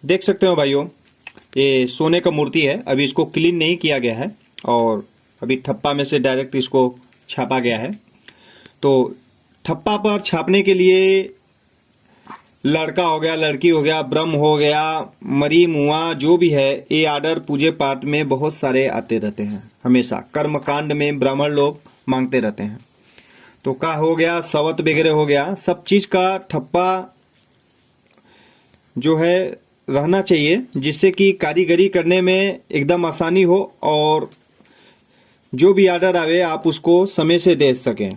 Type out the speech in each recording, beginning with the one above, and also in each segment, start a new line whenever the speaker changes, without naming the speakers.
देख सकते हो भाइयों, ये सोने का मूर्ति है। अभी इसको क्लीन नहीं किया गया है और अभी ठप्पा में से डायरेक्ट इसको छापा गया है। तो ठप्पा पर छापने के लिए लड़का हो गया, लड़की हो गया, ब्रह्म हो गया, मरी मुआ जो भी है, ये आर्डर पूजे पाठ में बहुत सारे आते रहते हैं। हमेशा कर्मकांड में ब्राह्मण लोग मांगते रहते हैं। तो का हो गया, सवत वगैरह हो गया, सब चीज का ठप्पा जो है रहना चाहिए, जिससे कि कारीगरी करने में एकदम आसानी हो और जो भी आर्डर आवे आप उसको समय से दे सकें।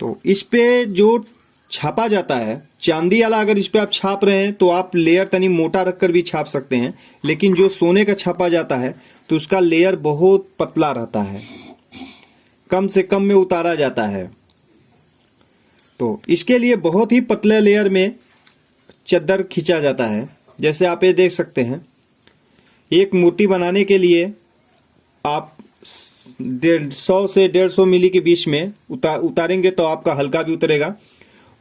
तो इस पे जो छापा जाता है चांदी वाला, अगर इस पे आप छाप रहे हैं तो आप लेयर तनी मोटा रखकर भी छाप सकते हैं, लेकिन जो सोने का छापा जाता है तो उसका लेयर बहुत पतला रहता है, कम से कम में उतारा जाता है। तो इसके लिए बहुत ही पतले लेयर में चद्दर खींचा जाता है। जैसे आप ये देख सकते हैं, एक मूर्ति बनाने के लिए आप 100 से 150 मिली के बीच में उतारेंगे तो आपका हल्का भी उतरेगा,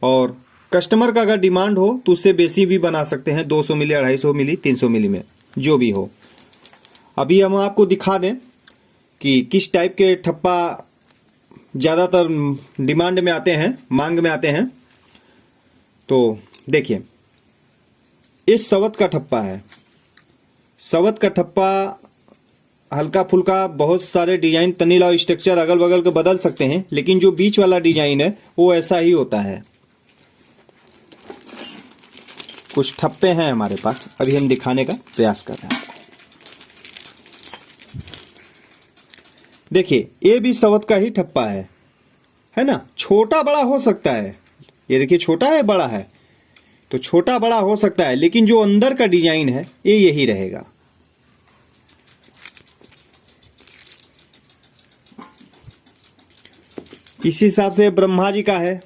और कस्टमर का अगर डिमांड हो तो उससे बेसी भी बना सकते हैं, 200 मिली, 250 मिली, 300 मिली में जो भी हो। अभी हम आपको दिखा दें कि किस टाइप के ठप्पा ज़्यादातर डिमांड में आते हैं, मांग में आते हैं। तो देखिए, इस सवत का ठप्पा है। सवत का ठप्पा हल्का फुल्का बहुत सारे डिजाइन, तनीला और स्ट्रक्चर अगल बगल के बदल सकते हैं, लेकिन जो बीच वाला डिजाइन है वो ऐसा ही होता है। कुछ ठप्पे हैं हमारे पास, अभी हम दिखाने का प्रयास कर रहे हैं। देखिए, ये भी सवत का ही ठप्पा है ना। छोटा बड़ा हो सकता है, ये देखिए छोटा है, बड़ा है, तो छोटा बड़ा हो सकता है, लेकिन जो अंदर का डिजाइन है ये यही रहेगा। इस हिसाब से ब्रह्मा जी का है,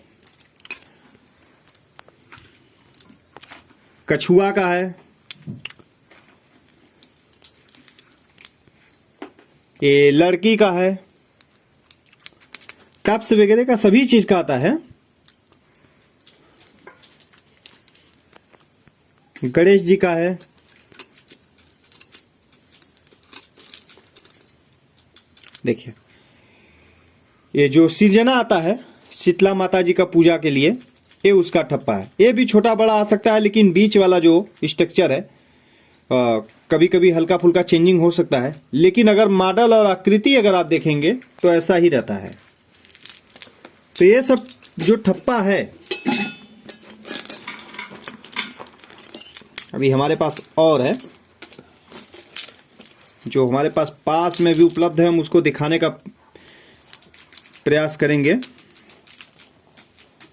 कछुआ का है, ये लड़की का है, कप्स वगैरह का सभी चीज का आता है। गणेश जी का है, देखिए ये जो सिरजना आता है शीतला माता जी का पूजा के लिए, ये उसका ठप्पा है। ये भी छोटा बड़ा आ सकता है, लेकिन बीच वाला जो स्ट्रक्चर है कभी कभी हल्का फुल्का चेंजिंग हो सकता है, लेकिन अगर मॉडल और आकृति अगर आप देखेंगे तो ऐसा ही रहता है। तो ये सब जो ठप्पा है, अभी हमारे पास और है, जो हमारे पास में भी उपलब्ध है, हम उसको दिखाने का प्रयास करेंगे।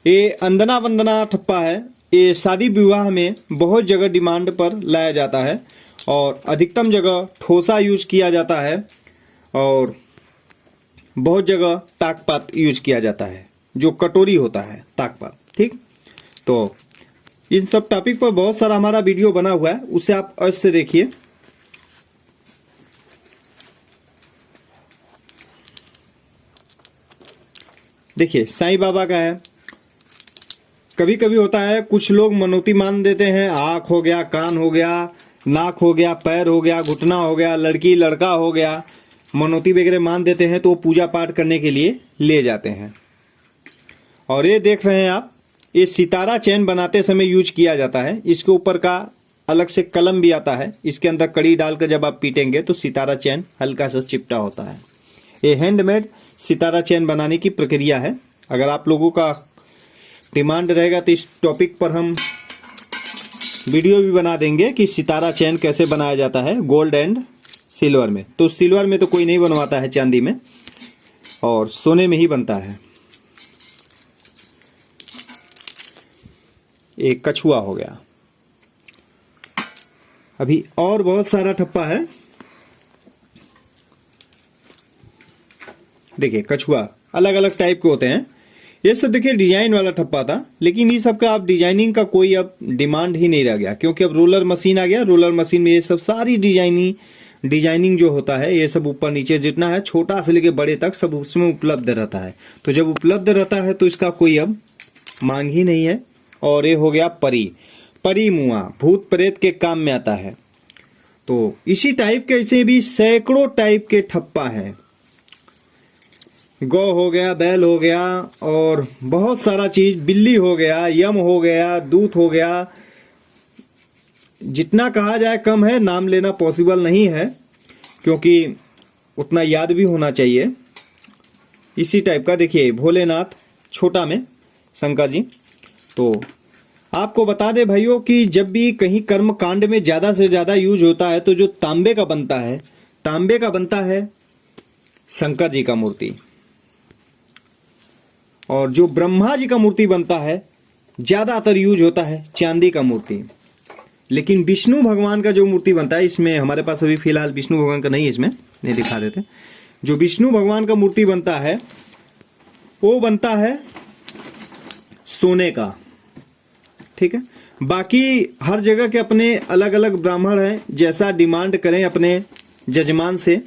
ये अंदना वंदना ठप्पा है। ये शादी विवाह में बहुत जगह डिमांड पर लाया जाता है और अधिकतम जगह ठोसा यूज किया जाता है और बहुत जगह ताकपात यूज किया जाता है, जो कटोरी होता है ताकपात। ठीक, तो इन सब टॉपिक पर बहुत सारा हमारा वीडियो बना हुआ है, उसे आप अवश्य से देखिए। देखिए, साईं बाबा का है। कभी कभी होता है कुछ लोग मनौती मान देते हैं, आंख हो गया, कान हो गया, नाक हो गया, पैर हो गया, घुटना हो गया, लड़की लड़का हो गया, मनौती वगैरह मान देते हैं तो पूजा पाठ करने के लिए ले जाते हैं। और ये देख रहे हैं आप, ये सितारा चैन बनाते समय यूज किया जाता है। इसके ऊपर का अलग से कलम भी आता है, इसके अंदर कड़ी डालकर जब आप पीटेंगे तो सितारा चैन हल्का सा चिपटा होता है। ये हैंडमेड सितारा चैन बनाने की प्रक्रिया है। अगर आप लोगों का डिमांड रहेगा तो इस टॉपिक पर हम वीडियो भी बना देंगे कि सितारा चैन कैसे बनाया जाता है गोल्ड एंड सिल्वर में। तो सिल्वर में तो कोई नहीं बनवाता है, चांदी में और सोने में ही बनता है। एक कछुआ हो गया। अभी और बहुत सारा ठप्पा है। देखिए, कछुआ अलग अलग टाइप के होते हैं। ये सब देखिए डिजाइन वाला ठप्पा था, लेकिन ये सब का अब डिजाइनिंग का कोई अब डिमांड ही नहीं रह गया, क्योंकि अब रोलर मशीन आ गया। रोलर मशीन में ये सब सारी डिजाइनिंग जो होता है, ये सब ऊपर नीचे जितना है, छोटा से लेके बड़े तक सब उसमें उपलब्ध रहता है। तो जब उपलब्ध रहता है तो इसका कोई अब मांग ही नहीं है। और ये हो गया परी। परी मुआ, भूत प्रेत के काम में आता है। तो इसी टाइप के ऐसे भी सैकड़ों टाइप के ठप्पा हैं। गौ हो गया, बैल हो गया और बहुत सारा चीज, बिल्ली हो गया, यम हो गया, दूत हो गया। जितना कहा जाए कम है, नाम लेना पॉसिबल नहीं है क्योंकि उतना याद भी होना चाहिए। इसी टाइप का देखिए भोलेनाथ छोटा में शंकर जी। तो आपको बता दे भाइयों कि जब भी कहीं कर्म कांड में ज्यादा से ज्यादा यूज होता है तो जो तांबे का बनता है शंकर जी का मूर्ति, और जो ब्रह्मा जी का मूर्ति बनता है ज्यादातर यूज होता है चांदी का मूर्ति। लेकिन विष्णु भगवान का जो मूर्ति बनता है, इसमें हमारे पास अभी फिलहाल विष्णु भगवान का नहीं है, इसमें नहीं दिखा देते। जो विष्णु भगवान का मूर्ति बनता है वो बनता है सोने का, ठीक है। बाकी हर जगह के अपने अलग अलग ब्राह्मण हैं, जैसा डिमांड करें अपने जजमान से,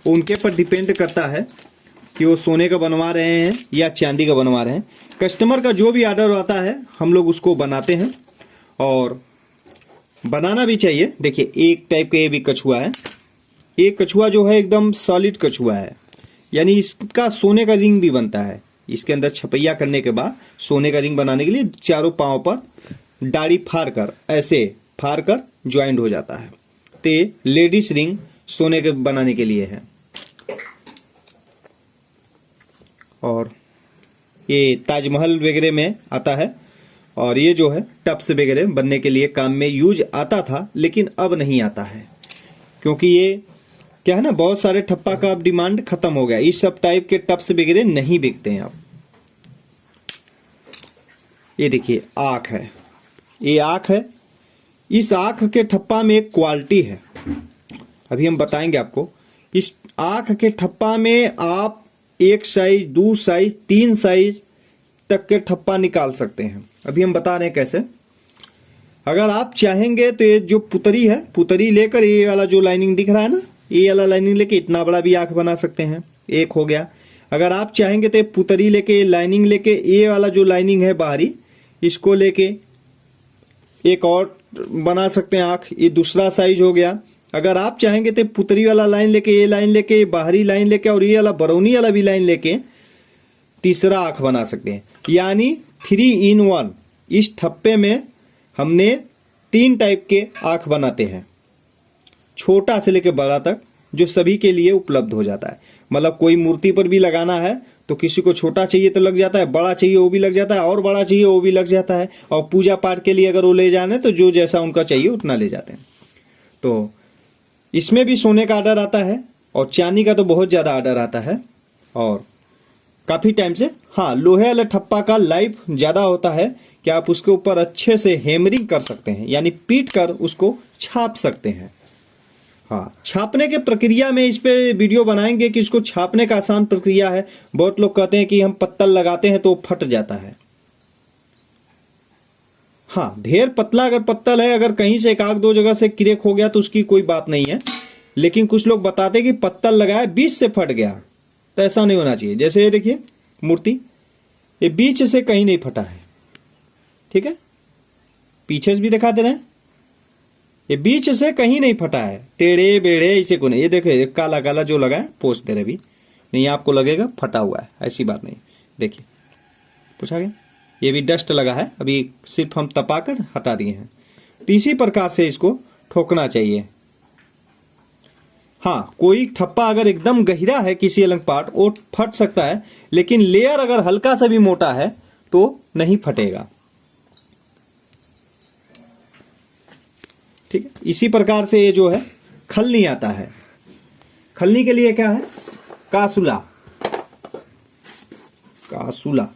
उनके पर डिपेंड करता है कि वो सोने का बनवा रहे हैं या चांदी का बनवा रहे हैं। कस्टमर का जो भी ऑर्डर आता है हम लोग उसको बनाते हैं और बनाना भी चाहिए। देखिए एक टाइप का ये भी कछुआ है। एक कछुआ जो है एकदम सॉलिड कछुआ है, यानी इसका सोने का रिंग भी बनता है। इसके अंदर छपैया करने के बाद सोने का रिंग बनाने के लिए चारों पांव पर दाढ़ी फाड़ कर, ऐसे फाड़ कर ज्वाइंट हो जाता है। ते लेडीज रिंग सोने के बनाने के लिए है। और ये ताजमहल वगैरह में आता है, और ये जो है टप्स वगैरह बनने के लिए काम में यूज आता था, लेकिन अब नहीं आता है क्योंकि ये क्या है ना, बहुत सारे ठप्पा का अब डिमांड खत्म हो गया। इस सब टाइप के टप्स वगैरह नहीं बिकते हैं अब। ये देखिए आंख है, ये आंख है। इस आंख के ठप्पा में एक क्वालिटी है, अभी हम बताएंगे आपको। इस आंख के ठप्पा में आप 1 साइज, 2 साइज, 3 साइज तक के ठप्पा निकाल सकते हैं। अभी हम बता रहे हैं कैसे। अगर आप चाहेंगे तो ये जो पुतरी है, पुतरी लेकर ये वाला जो लाइनिंग दिख रहा है ना, ये वाला लाइनिंग लेके इतना बड़ा भी आंख बना सकते हैं, एक हो गया। अगर आप चाहेंगे तो पुतरी लेके, लाइनिंग लेके, ये वाला जो लाइनिंग है बाहरी, इसको लेके एक और बना सकते हैं आंख, ये दूसरा साइज हो गया। अगर आप चाहेंगे तो पुतरी वाला लाइन लेके, ये लाइन लेके, ये बाहरी लाइन लेके और ये वाला बरौनी वाला भी लाइन लेके तीसरा आंख बना सकते हैं, यानी 3 in 1। इस ठप्पे में हमने 3 टाइप के आंख बनाते हैं, छोटा से लेकर बड़ा तक, जो सभी के लिए उपलब्ध हो जाता है। मतलब कोई मूर्ति पर भी लगाना है तो किसी को छोटा चाहिए तो लग जाता है, बड़ा चाहिए वो भी लग जाता है, और बड़ा चाहिए वो भी लग जाता है। और पूजा पाठ के लिए अगर वो ले जाने तो जो जैसा उनका चाहिए उतना ले जाते हैं। तो इसमें भी सोने का ऑर्डर आता है और चांदी का तो बहुत ज्यादा ऑर्डर आता है। और काफी टाइम से, हाँ, लोहे वाले ठप्पा का लाइफ ज्यादा होता है कि आप उसके ऊपर अच्छे से हैमरिंग कर सकते हैं, यानी पीट कर उसको छाप सकते हैं। हाँ, छापने के प्रक्रिया में इस पे वीडियो बनाएंगे कि इसको छापने का आसान प्रक्रिया है। बहुत लोग कहते हैं कि हम पत्तल लगाते हैं तो फट जाता है। हाँ, ढेर पतला अगर पत्तल है, अगर कहीं से 1-2 जगह से क्रेक हो गया तो उसकी कोई बात नहीं है। लेकिन कुछ लोग बताते हैं कि पत्तल लगाया बीच से फट गया, तो ऐसा नहीं होना चाहिए। जैसे ये देखिए मूर्ति, ये बीच से कहीं नहीं फटा है, ठीक है। पीछे से भी दिखा दे रहे हैं, ये बीच से कहीं नहीं फटा है, टेढ़े बेढ़े इसे को नहीं। ये देखिए काला काला जो लगा है, पोंछ दे रहे अभी नहीं, आपको लगेगा फटा हुआ है, ऐसी बात नहीं। देखिए पूछा गया, ये भी डस्ट लगा है, अभी सिर्फ हम तपाकर हटा दिए हैं। तो इसी प्रकार से इसको ठोकना चाहिए। हाँ, कोई ठप्पा अगर एकदम गहरा है किसी अलग पार्ट, वो फट सकता है, लेकिन लेयर अगर हल्का सा भी मोटा है तो नहीं फटेगा, ठीक है। इसी प्रकार से ये जो है खलनी आता है। खलनी के लिए क्या है, कासुला। कासुला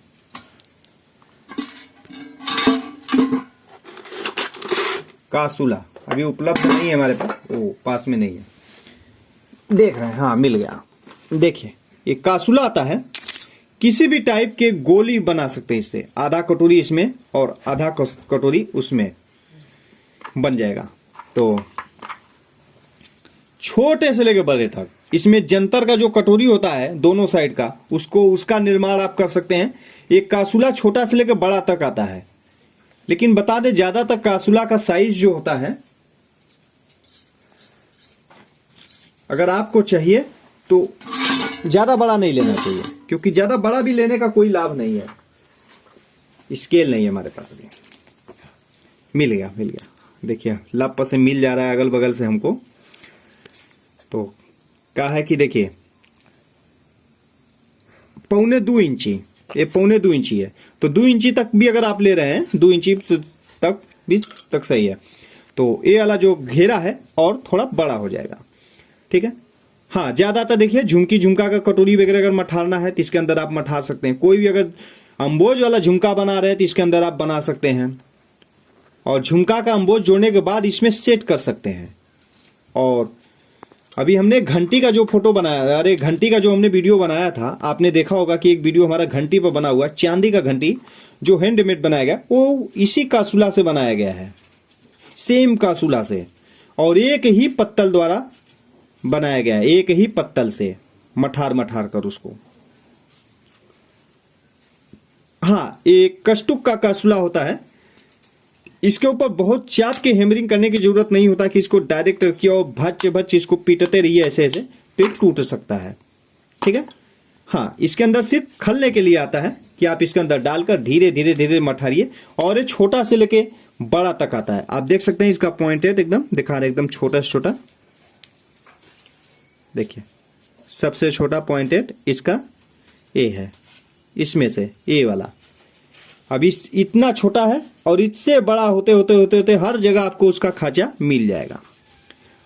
कासुला अभी उपलब्ध नहीं है हमारे पास, वो पास में नहीं है, देख रहे हैं। हाँ, मिल गया। देखिए ये कासुला आता है, किसी भी टाइप के गोली बना सकते हैं इससे। आधा कटोरी इसमें और आधा कटोरी उसमें बन जाएगा। तो छोटे से लेकर बड़े तक इसमें जंतर का जो कटोरी होता है दोनों साइड का, उसका निर्माण आप कर सकते हैं। एक कासुला छोटा से लेकर बड़ा तक आता है। लेकिन बता दें ज्यादातर कासुला का साइज जो होता है, अगर आपको चाहिए तो ज्यादा बड़ा नहीं लेना चाहिए, क्योंकि ज्यादा बड़ा भी लेने का कोई लाभ नहीं है। स्केल नहीं है हमारे पास अभी। मिल गया देखिए लाभ से मिल जा रहा है अगल बगल से हमको। तो क्या है कि देखिए 1.25 इंची, ये 1.25 इंची है, तो 2 इंची तक भी अगर आप ले रहे हैं, 2 इंची तक भी तक सही है। तो ये वाला जो घेरा है और थोड़ा बड़ा हो जाएगा, ठीक है। हाँ, ज्यादातर देखिए झुमका का कटोरी वगैरह अगर मठारना है तो इसके अंदर आप मठार सकते हैं। कोई भी अगर अम्बोज वाला झुमका बना रहे हैं तो इसके अंदर आप बना सकते हैं, और झुमका का अम्बोज जोड़ने के बाद इसमें सेट कर सकते हैं। और अभी हमने घंटी का जो फोटो बनाया, अरे घंटी का जो हमने वीडियो बनाया था, आपने देखा होगा कि एक वीडियो हमारा घंटी पर बना हुआ, चांदी का घंटी जो हैंडमेड बनाया गया, वो इसी कासुला से बनाया गया है, सेम कासुला से, और एक ही पत्तल द्वारा बनाया गया है, एक ही पत्तल से मठार कर उसको। हाँ, एक कष्टुक का कासुला होता है, इसके ऊपर बहुत चाप के हैमरिंग करने की जरूरत नहीं होता कि इसको डायरेक्ट रखिए और भच इसको पीटते रहिए ऐसे तो टूट सकता है, ठीक है। हाँ, इसके अंदर सिर्फ खलने के लिए आता है कि आप इसके अंदर डालकर धीरे धीरे मठारिए, और ये छोटा से लेके बड़ा तक आता है। आप देख सकते हैं इसका पॉइंटेड एकदम दिखा रहे, एकदम छोटा से छोटा, देखिए सबसे छोटा पॉइंटेड इसका ए है, इसमें से ए वाला। अब इस इतना छोटा है और इससे बड़ा होते हर जगह आपको उसका खांचा मिल जाएगा।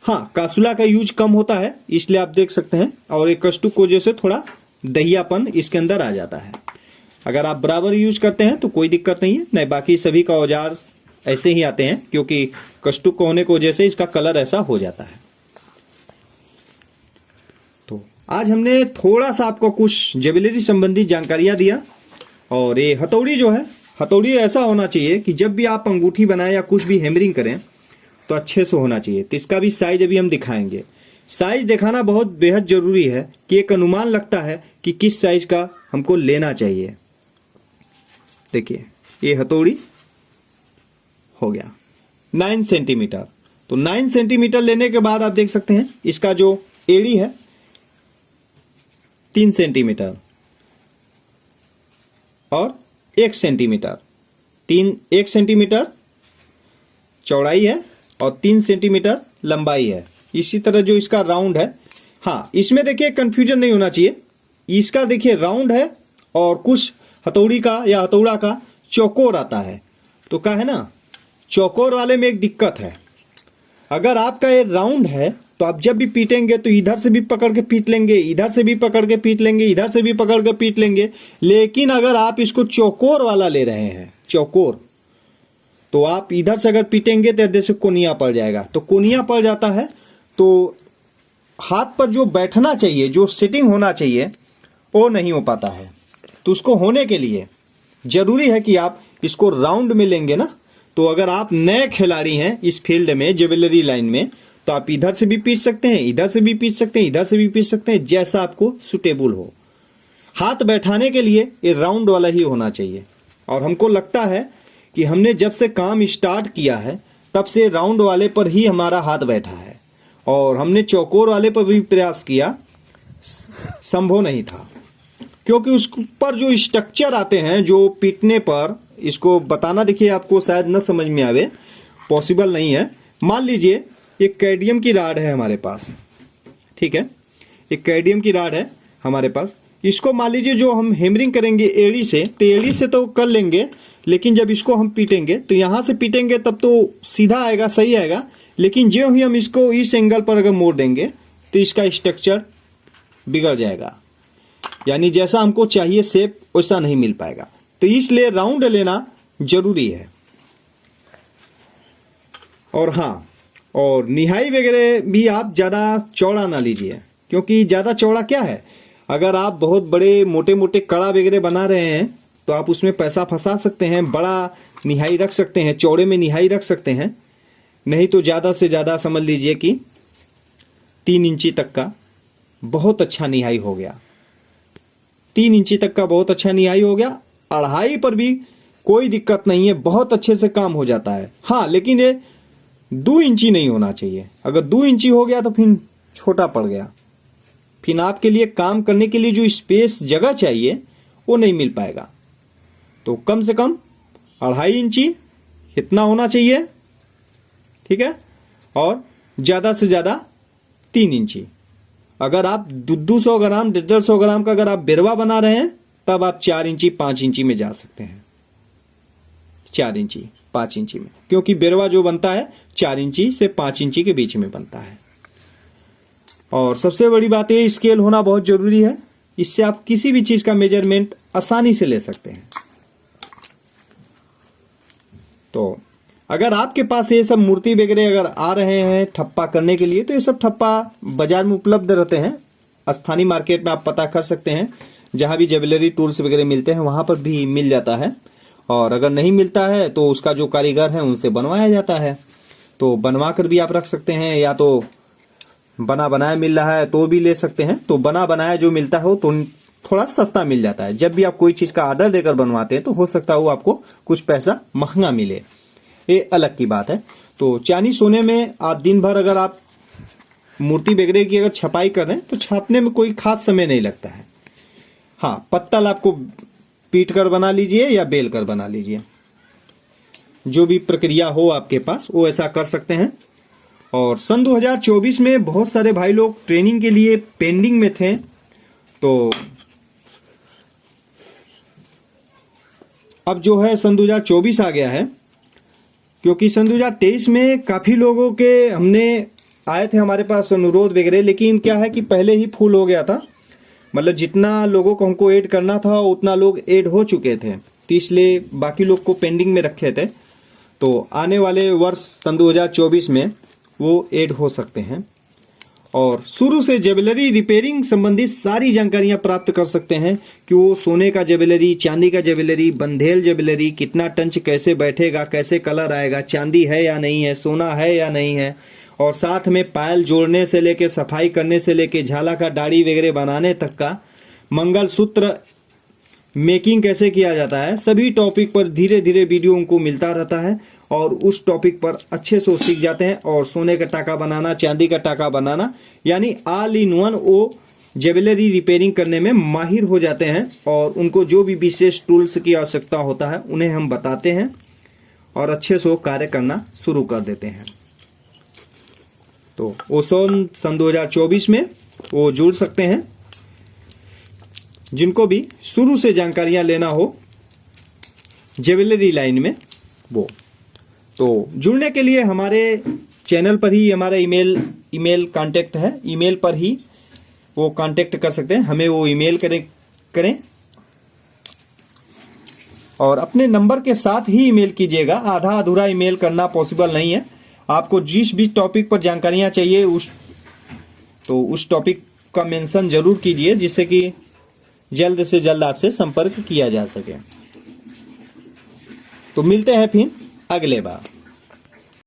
हाँ, कासुला का यूज कम होता है इसलिए आप देख सकते हैं, और एक कष्टुक को जैसे थोड़ा दहियापन इसके अंदर आ जाता है। अगर आप बराबर यूज करते हैं तो कोई दिक्कत नहीं है, नहीं बाकी सभी का औजार ऐसे ही आते हैं, क्योंकि कष्टुक को होने की वजह से इसका कलर ऐसा हो जाता है। तो आज हमने थोड़ा सा आपको कुछ ज्वेलरी संबंधी जानकारियां दिया। और ये हथौड़ी जो है, हथौड़ी ऐसा होना चाहिए कि जब भी आप अंगूठी बनाएं या कुछ भी हैमरिंग करें तो अच्छे से होना चाहिए। तो इसका भी साइज अभी हम दिखाएंगे। साइज दिखाना बहुत बेहद जरूरी है कि एक अनुमान लगता है कि किस साइज का हमको लेना चाहिए। देखिए ये हथौड़ी हो गया 9 सेंटीमीटर। तो 9 सेंटीमीटर लेने के बाद आप देख सकते हैं इसका जो एड़ी है 3 सेंटीमीटर और 1 सेंटीमीटर, 1 सेंटीमीटर चौड़ाई है और 3 सेंटीमीटर लंबाई है। इसी तरह जो इसका राउंड है, हाँ इसमें देखिए कंफ्यूजन नहीं होना चाहिए, इसका देखिए राउंड है और कुछ हथौड़ी का या हथौड़ा का चौकोर आता है। तो क्या है ना, चौकोर वाले में एक दिक्कत है, अगर आपका ये राउंड है तो आप जब भी पीटेंगे तो इधर से भी पकड़ के पीट लेंगे, इधर से भी पकड़ के पीट लेंगे, इधर से भी पकड़ के पीट लेंगे। लेकिन अगर आप इसको चौकोर वाला ले रहे हैं, चौकोर, तो आप इधर से अगर पीटेंगे तो इधर से कोनिया पड़ जाएगा। तो कोनिया पड़ जाता है तो हाथ पर जो बैठना चाहिए, जो सिटिंग होना चाहिए, वो नहीं हो पाता है। तो उसको होने के लिए जरूरी है कि आप इसको राउंड में लेंगे ना। तो अगर आप नए खिलाड़ी हैं इस फील्ड में, ज्वेलरी लाइन में, तो आप इधर से भी पीट सकते हैं, इधर से भी पीट सकते हैं, इधर से भी पीट सकते हैं, जैसा आपको सुटेबल हो। हाथ बैठाने के लिए ये राउंड वाला ही होना चाहिए। और हमको लगता है कि हमने जब से काम स्टार्ट किया है तब से राउंड वाले पर ही हमारा हाथ बैठा है, और हमने चौकोर वाले पर भी प्रयास किया, संभव नहीं था। क्योंकि उस पर जो स्ट्रक्चर आते हैं जो पीटने पर, इसको बताना देखिए आपको शायद न समझ में आवे, पॉसिबल नहीं है। मान लीजिए एक कैडमियम की राड है हमारे पास, ठीक है, एक कैडमियम की राड है हमारे पास। इसको मान लीजिए जो हम हैमरिंग करेंगे एड़ी से, तो एड़ी से तो कर लेंगे, लेकिन जब इसको हम पीटेंगे तो यहां से पीटेंगे तब तो सीधा आएगा, सही आएगा। लेकिन जो ही हम इसको इस एंगल पर अगर मोड़ देंगे तो इसका स्ट्रक्चर बिगड़ जाएगा, यानी जैसा हमको चाहिए शेप वैसा नहीं मिल पाएगा। तो इसलिए राउंड लेना जरूरी है। और हाँ, और निहाई वगैरह भी आप ज़्यादा चौड़ा ना लीजिए, क्योंकि ज़्यादा चौड़ा क्या है, अगर आप बहुत बड़े मोटे मोटे कड़ा वगैरह बना रहे हैं तो आप उसमें पैसा फंसा सकते हैं। बड़ा निहाई रख सकते हैं, चौड़े में निहाई रख सकते हैं, नहीं तो ज़्यादा से ज़्यादा समझ लीजिए कि 3 इंची तक का बहुत अच्छा निहाई हो गया। 3 इंची तक का बहुत अच्छा निहाई हो गया। अढ़ाई पर भी कोई दिक्कत नहीं है, बहुत अच्छे से काम हो जाता है। हाँ, लेकिन ये 2 इंची नहीं होना चाहिए। अगर 2 इंची हो गया तो फिर छोटा पड़ गया, फिर आपके लिए काम करने के लिए जो स्पेस जगह चाहिए वो नहीं मिल पाएगा। तो कम से कम 2.5 इंची इतना होना चाहिए, ठीक है। और ज्यादा से ज्यादा 3 इंची। अगर आप 200 ग्राम 150 ग्राम का अगर आप बेरवा बना रहे हैं तब आप 4 इंची 5 इंची में जा सकते हैं। 4 इंची 5 इंची में, क्योंकि बेरवा जो बनता है 4 इंची से 5 इंची के बीच में बनता है। और सबसे बड़ी बात ये, स्केल होना बहुत जरूरी है। इससे आप किसी भी चीज का मेजरमेंट आसानी से ले सकते हैं। तो अगर आपके पास ये सब मूर्ति वगैरह अगर आ रहे हैं ठप्पा करने के लिए, तो ये सब ठप्पा बाजार में उपलब्ध रहते हैं। स्थानीय मार्केट में आप पता कर सकते हैं, जहां भी ज्वेलरी टूल्स वगैरह मिलते हैं वहां पर भी मिल जाता है। और अगर नहीं मिलता है तो उसका जो कारीगर है उनसे बनवाया जाता है, तो बनवा कर भी आप रख सकते हैं। या तो बना बनाया मिल रहा है तो भी ले सकते हैं। तो बना बनाया जो मिलता है वो तो थोड़ा सस्ता मिल जाता है। जब भी आप कोई चीज का ऑर्डर देकर बनवाते हैं तो हो सकता है वो आपको कुछ पैसा महंगा मिले, ये अलग की बात है। तो चांदी सोने में आप दिन भर अगर आप मूर्ति वगैरह की अगर छपाई कर रहे हैं तो छापने में कोई खास समय नहीं लगता है। हाँ, पत्तल आपको पीट कर बना लीजिए या बेल कर बना लीजिए, जो भी प्रक्रिया हो आपके पास वो ऐसा कर सकते हैं। और सन 2024 में बहुत सारे भाई लोग ट्रेनिंग के लिए पेंडिंग में थे, तो अब जो है सन 2024 आ गया है। क्योंकि सन 2023 में काफी लोगों के हमने आए थे हमारे पास अनुरोध वगैरह, लेकिन क्या है कि पहले ही फुल हो गया था। मतलब जितना लोगों को हमको ऐड करना था उतना लोग ऐड हो चुके थे, तो इसलिए बाकी लोग को पेंडिंग में रखे थे। तो आने वाले वर्ष सन 2024 में वो ऐड हो सकते हैं। और शुरू से ज्वेलरी रिपेयरिंग संबंधित सारी जानकारियां प्राप्त कर सकते हैं कि वो सोने का ज्वेलरी, चांदी का ज्वेलरी, बंधेल ज्वेलरी, कितना टंच कैसे बैठेगा, कैसे कलर आएगा, चांदी है या नहीं है, सोना है या नहीं है। और साथ में पायल जोड़ने से लेके सफाई करने से लेके झाला का दाढ़ी वगैरह बनाने तक का, मंगलसूत्र मेकिंग कैसे किया जाता है, सभी टॉपिक पर धीरे धीरे वीडियो उनको मिलता रहता है। और उस टॉपिक पर अच्छे से सीख जाते हैं। और सोने का टाका बनाना, चांदी का टाका बनाना, यानी ऑल इन वन वो ज्वेलरी रिपेयरिंग करने में माहिर हो जाते हैं। और उनको जो भी विशेष टूल्स की आवश्यकता होता है उन्हें हम बताते हैं और अच्छे से कार्य करना शुरू कर देते हैं। तो वो सन 2024 में वो जुड़ सकते हैं, जिनको भी शुरू से जानकारियां लेना हो ज्वेलरी लाइन में वो। तो जुड़ने के लिए हमारे चैनल पर ही हमारा ईमेल कांटेक्ट है, ईमेल पर ही वो कांटेक्ट कर सकते हैं। हमें वो ईमेल करें और अपने नंबर के साथ ही ईमेल कीजिएगा। आधा अधूरा ईमेल करना पॉसिबल नहीं है। आपको जिस भी टॉपिक पर जानकारियां चाहिए उस टॉपिक का मेंशन जरूर कीजिए, जिससे कि जल्द से जल्द आपसे संपर्क किया जा सके। तो मिलते हैं फिर अगले बार।